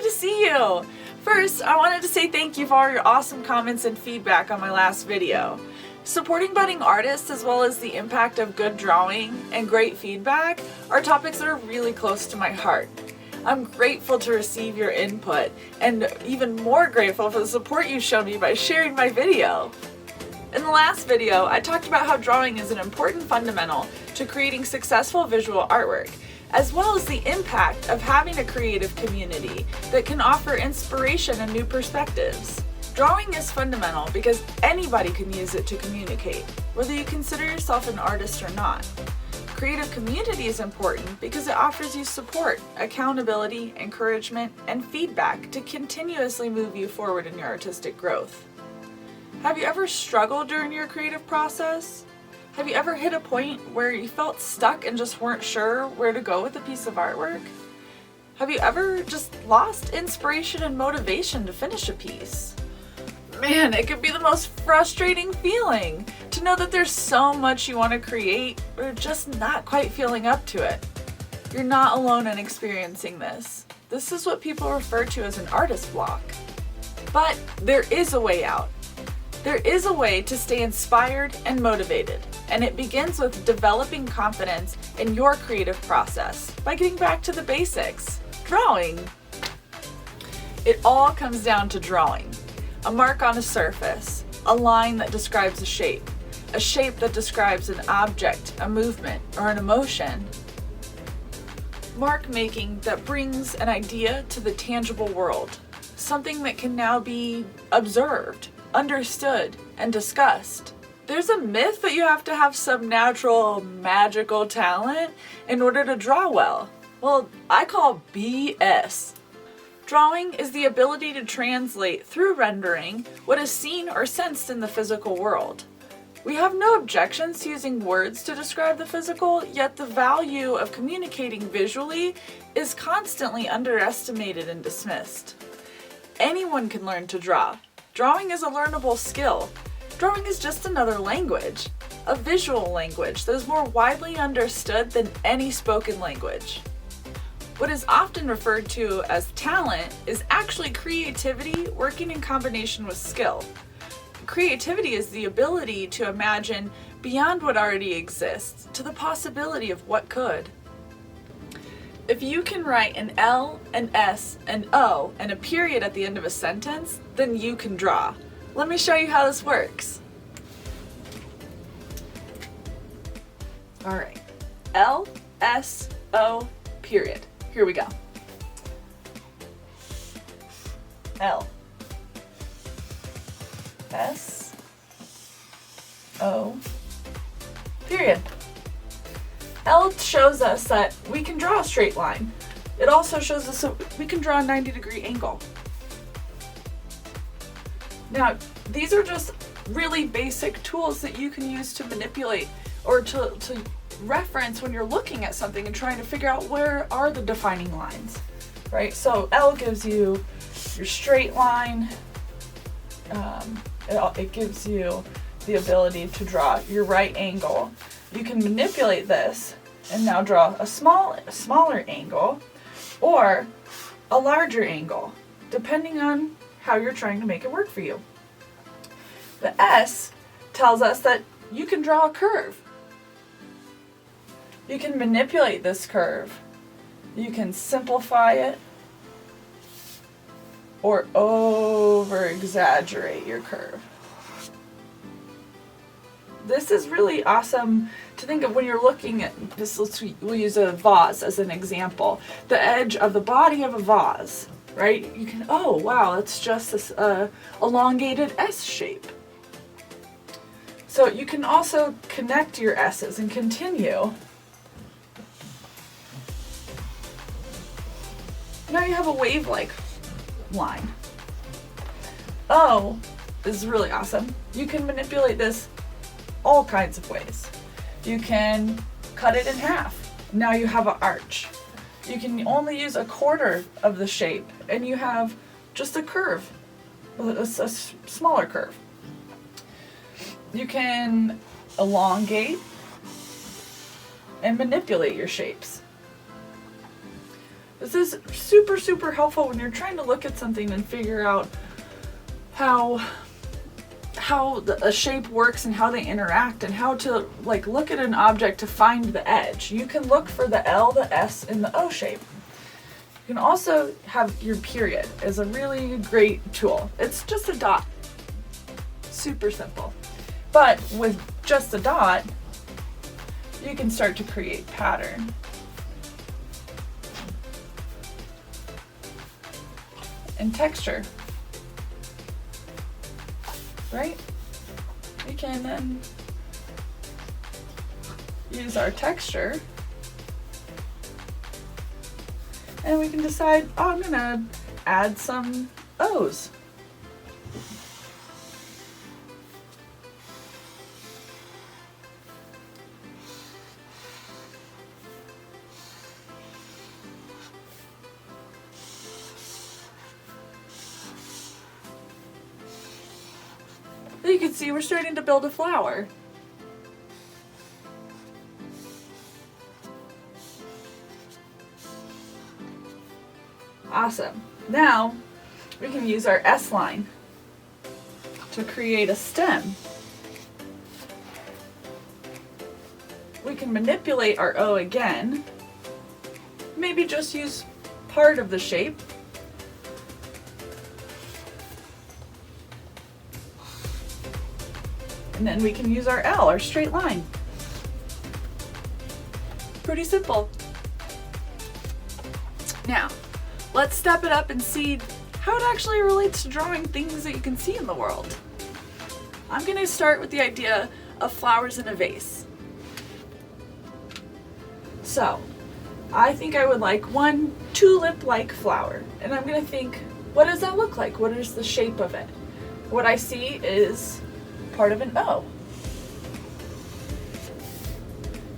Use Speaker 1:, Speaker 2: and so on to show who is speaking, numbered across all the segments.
Speaker 1: good to see you! First, I wanted to say thank you for all your awesome comments and feedback on my last video. Supporting budding artists as well as the impact of good drawing and great feedback are topics that are really close to my heart. I'm grateful to receive your input and even more grateful for the support you showed me by sharing my video. In the last video, I talked about how drawing is an important fundamental to creating successful visual artwork, as well as the impact of having a creative community that can offer inspiration and new perspectives. Drawing is fundamental because anybody can use it to communicate, whether you consider yourself an artist or not. Creative community is important because it offers you support, accountability, encouragement, and feedback to continuously move you forward in your artistic growth. Have you ever struggled during your creative process? Have you ever hit a point where you felt stuck and just weren't sure where to go with a piece of artwork? Have you ever just lost inspiration and motivation to finish a piece? Man, it can be the most frustrating feeling to know that there's so much you want to create, but you're just not quite feeling up to it. You're not alone in experiencing this. This is what people refer to as an artist block. But there is a way out. There is a way to stay inspired and motivated, and it begins with developing confidence in your creative process by getting back to the basics, drawing. It all comes down to drawing. A mark on a surface, a line that describes a shape that describes an object, a movement, or an emotion. Mark making that brings an idea to the tangible world, something that can now be observed, understood, and discussed. There's a myth that you have to have some natural, magical talent in order to draw well. Well, I call BS. Drawing is the ability to translate through rendering what is seen or sensed in the physical world. We have no objections to using words to describe the physical, yet the value of communicating visually is constantly underestimated and dismissed. Anyone can learn to draw. Drawing is a learnable skill. Drawing is just another language, a visual language that is more widely understood than any spoken language. What is often referred to as talent is actually creativity working in combination with skill. Creativity is the ability to imagine beyond what already exists to the possibility of what could. If you can write an L, an S, an O, and a period at the end of a sentence, then you can draw. Let me show you how this works. All right, L, S, O, period. Here we go. L, S, O, period. L shows us that we can draw a straight line. It also shows us that we can draw a 90-degree angle. Now, these are just really basic tools that you can use to manipulate or to reference when you're looking at something and trying to figure out where are the defining lines, right? So L gives you your straight line. It gives you the ability to draw your right angle. You can manipulate this and now draw a smaller angle or a larger angle, depending on how you're trying to make it work for you. The S tells us that you can draw a curve. You can manipulate this curve. You can simplify it or over-exaggerate your curve. This is really awesome to think of when you're looking at this. We'll use a vase as an example. The edge of the body of a vase, right? You can, oh wow, it's just this elongated S shape. So you can also connect your S's and continue. Now you have a wave-like line. O is really awesome. You can manipulate this all kinds of ways. You can cut it in half. Now you have an arch. You can only use a quarter of the shape and you have just a curve, a smaller curve. You can elongate and manipulate your shapes. This is super, super helpful when you're trying to look at something and figure out how a shape works and how they interact and how to like look at an object to find the edge. You can look for the L, the S, and the O shape. You can also have your period as a really great tool. It's just a dot. Super simple. But with just a dot, you can start to create pattern. And texture. Right? We can then use our texture and we can decide, oh, I'm gonna add some O's. You can see we're starting to build a flower. Awesome. Now we can use our S line to create a stem. We can manipulate our O again. Maybe just use part of the shape. And then we can use our L, our straight line. Pretty simple. Now, let's step it up and see how it actually relates to drawing things that you can see in the world. I'm going to start with the idea of flowers in a vase. So, I think I would like one tulip-like flower. And I'm going to think, what does that look like? What is the shape of it? What I see is part of an O.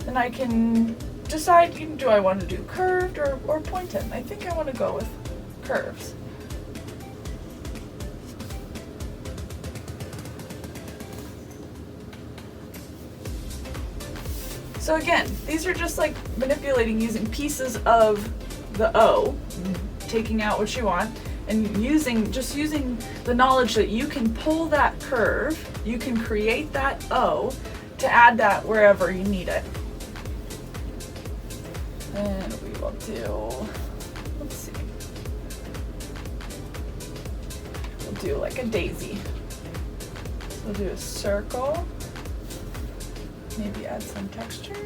Speaker 1: Then I can decide, do I want to do curved or pointed? I think I want to go with curves. So again, these are just like manipulating using pieces of the O, taking out what you want, and just using the knowledge that you can pull that curve, you can create that O to add that wherever you need it. And we will do, let's see, we'll do like a daisy. So we'll do a circle, maybe add some texture.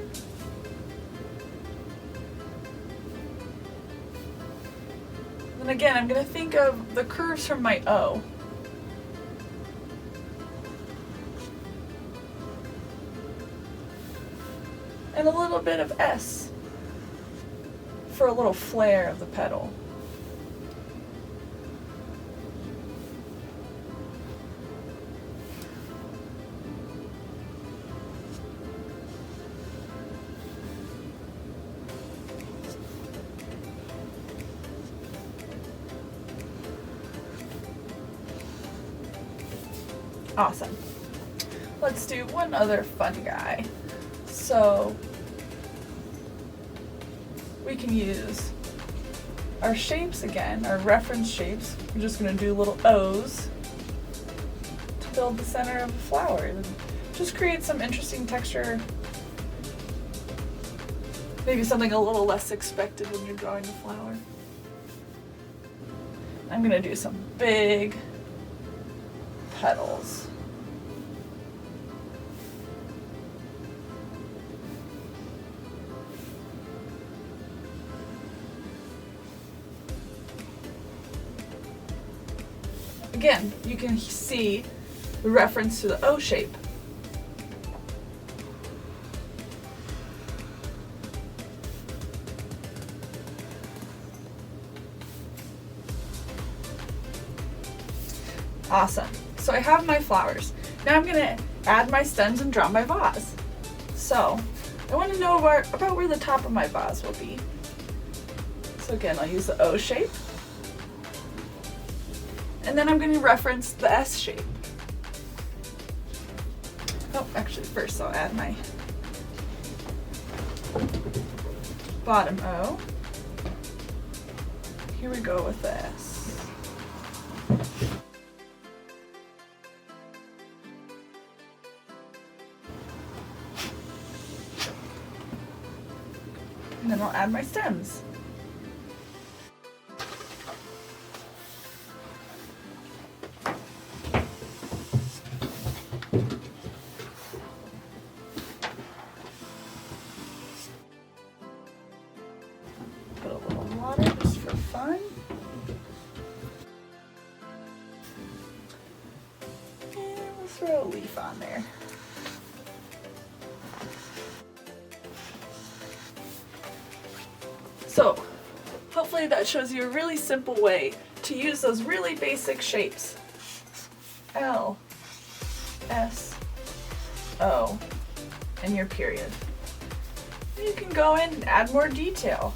Speaker 1: And again, I'm going to think of the curves from my O. And a little bit of S for a little flare of the petal. Awesome. Let's do one other fun guy. So we can use our shapes again, our reference shapes. We're just going to do little O's to build the center of the flower. And just create some interesting texture. Maybe something a little less expected when you're drawing a flower. I'm going to do some big petals. Again, you can see the reference to the O shape. Awesome. So I have my flowers. Now I'm going to add my stems and draw my vase. So I want to know about where the top of my vase will be. So again, I'll use the O shape. And then I'm going to reference the S shape. Oh, actually first I'll add my bottom O. here we go with this. And then I'll add my stems. Put a little water just for fun. And we'll throw a leaf on there. So, hopefully that shows you a really simple way to use those really basic shapes. L, S, O, and your period. You can go in and add more detail.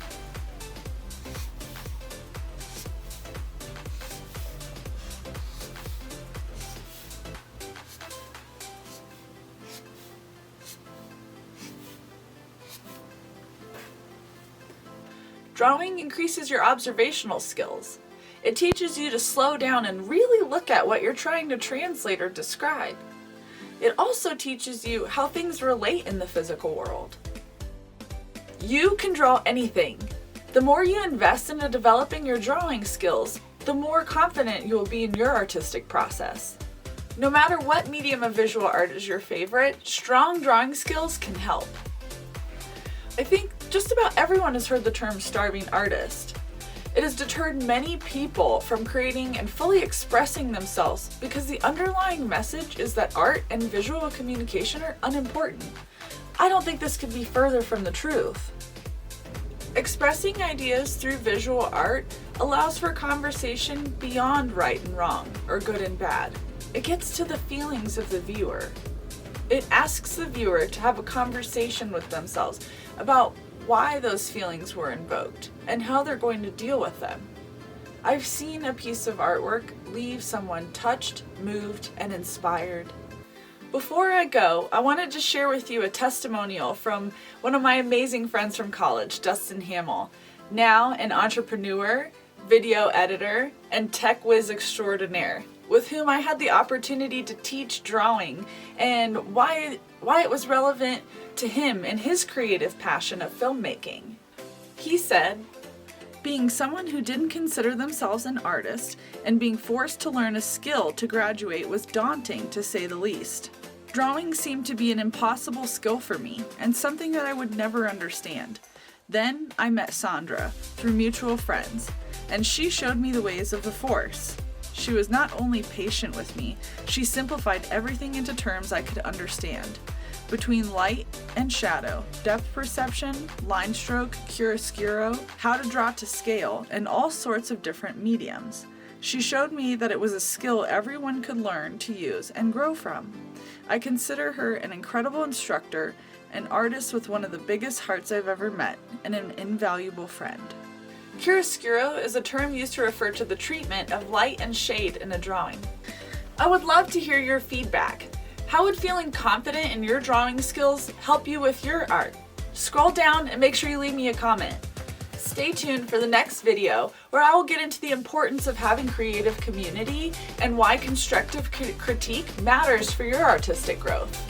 Speaker 1: Drawing increases your observational skills. It teaches you to slow down and really look at what you're trying to translate or describe. It also teaches you how things relate in the physical world. You can draw anything. The more you invest into developing your drawing skills, the more confident you will be in your artistic process. No matter what medium of visual art is your favorite, strong drawing skills can help. I think just about everyone has heard the term starving artist. It has deterred many people from creating and fully expressing themselves because the underlying message is that art and visual communication are unimportant. I don't think this could be further from the truth. Expressing ideas through visual art allows for conversation beyond right and wrong or good and bad. It gets to the feelings of the viewer. It asks the viewer to have a conversation with themselves about why those feelings were invoked and how they're going to deal with them. I've seen a piece of artwork leave someone touched, moved, and inspired. Before I go, I wanted to share with you a testimonial from one of my amazing friends from college, Dustin Hamill, now an entrepreneur, video editor, and tech whiz extraordinaire, with whom I had the opportunity to teach drawing and why it was relevant to him and his creative passion of filmmaking. He said, "Being someone who didn't consider themselves an artist and being forced to learn a skill to graduate was daunting, to say the least. Drawing seemed to be an impossible skill for me and something that I would never understand. Then I met Sandra through mutual friends, and she showed me the ways of the Force. She was not only patient with me, she simplified everything into terms I could understand. Between light and shadow, depth perception, line stroke, chiaroscuro, how to draw to scale, and all sorts of different mediums. She showed me that it was a skill everyone could learn to use and grow from. I consider her an incredible instructor, an artist with one of the biggest hearts I've ever met, and an invaluable friend." Chiaroscuro is a term used to refer to the treatment of light and shade in a drawing. I would love to hear your feedback. How would feeling confident in your drawing skills help you with your art? Scroll down and make sure you leave me a comment. Stay tuned for the next video where I will get into the importance of having creative community and why constructive critique matters for your artistic growth.